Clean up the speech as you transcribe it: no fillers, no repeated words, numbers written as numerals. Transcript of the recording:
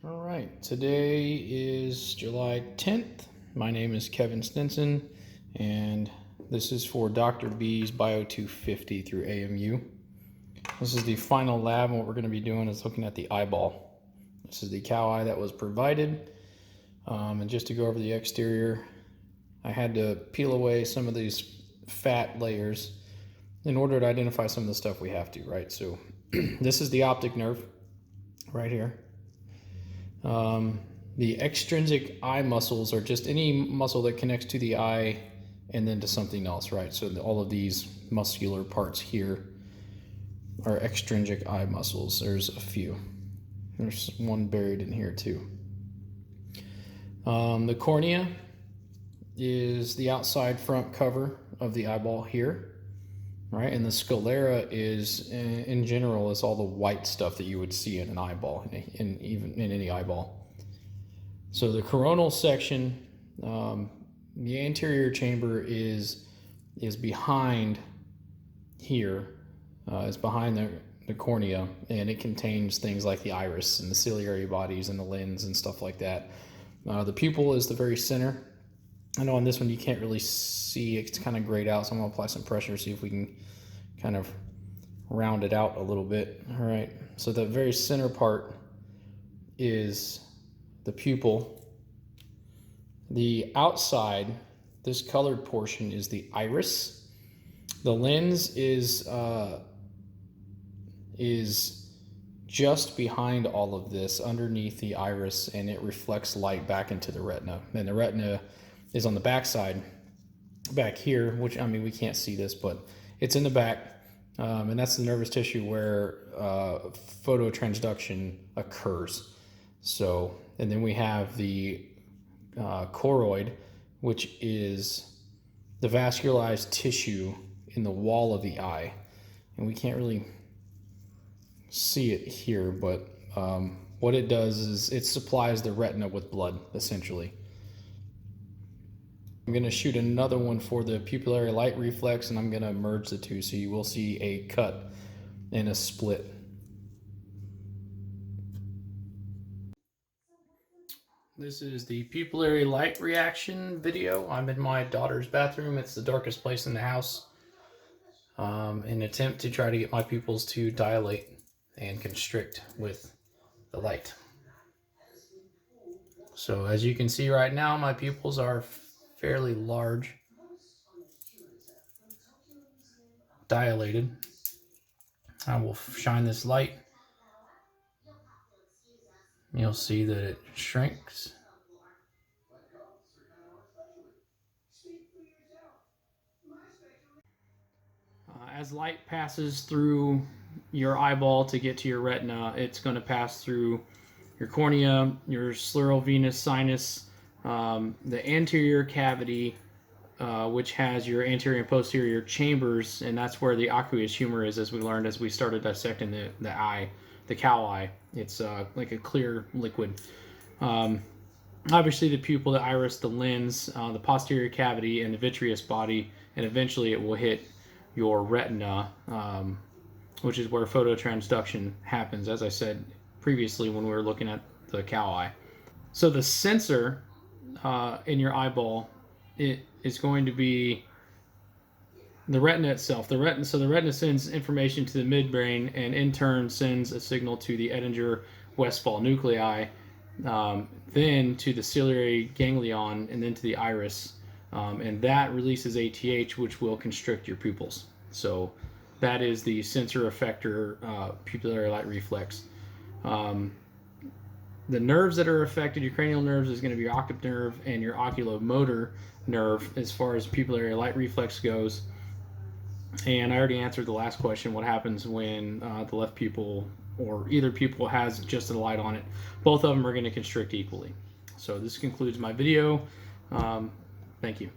All right, today is July 10th. My name is Kevin Stinson, and this is for Dr. B's BIO250 through AMU. This is the final lab, and what we're going to be doing is looking at the eyeball. This is the cow eye that was provided, and just to go over the exterior, I had to peel away some of these fat layers in order to identify some of the stuff we have to, right? So this is the optic nerve right here. The extrinsic eye muscles are just any muscle that connects to the eye and then to something else, right? So all of these muscular parts here are extrinsic eye muscles. There's a few. There's one buried in here too. The cornea is the outside front cover of the eyeball here, right? And the sclera is, in general, is all the white stuff that you would see in an eyeball, even in any eyeball. So the coronal section, the anterior chamber is behind here, is behind the cornea, and it contains things like the iris and the ciliary bodies and the lens and stuff like that. The pupil is the very center. I know on this one you can't really see, it's kind of grayed out, so I'm going to apply some pressure, see if we can kind of round it out a little bit. All right, so the very center part is the pupil. The outside, this colored portion, is the iris. The lens is just behind all of this, underneath the iris, and it reflects light back into the retina. And the retina is on the back side, back here, which, I mean, we can't see this, but it's in the back, and that's the nervous tissue where phototransduction occurs. So, and then we have the choroid, which is the vascularized tissue in the wall of the eye, and we can't really see it here, but what it does is it supplies the retina with blood, essentially. I'm going to shoot another one for the pupillary light reflex, and I'm going to merge the two, so you will see a cut and a split. This is the pupillary light reaction video. I'm in my daughter's bathroom. It's the darkest place in the house. In an attempt to try to get my pupils to dilate and constrict with the light. So as you can see right now, my pupils are fairly large, dilated. I will shine this light. You'll see that it shrinks. As light passes through your eyeball to get to your retina, it's going to pass through your cornea, your scleral venous sinus, the anterior cavity, which has your anterior and posterior chambers, and that's where the aqueous humor is, as we learned as we started dissecting the eye, the cow eye. It's like a clear liquid. Obviously the pupil, the iris, the lens, the posterior cavity, and the vitreous body, and eventually it will hit your retina, which is where phototransduction happens, as I said previously when we were looking at the cow eye. So the sensor in your eyeball, it is going to be the retina itself. So the retina sends information to the midbrain, and in turn sends a signal to the Edinger-Westphal nuclei, then to the ciliary ganglion, and then to the iris. And that releases ATH, which will constrict your pupils. So that is the sensor effector pupillary light reflex. The nerves that are affected, your cranial nerves, is going to be your optic nerve and your oculomotor nerve as far as pupillary light reflex goes. And I already answered the last question, what happens when the left pupil or either pupil has just a light on it. Both of them are going to constrict equally. So this concludes my video. Thank you.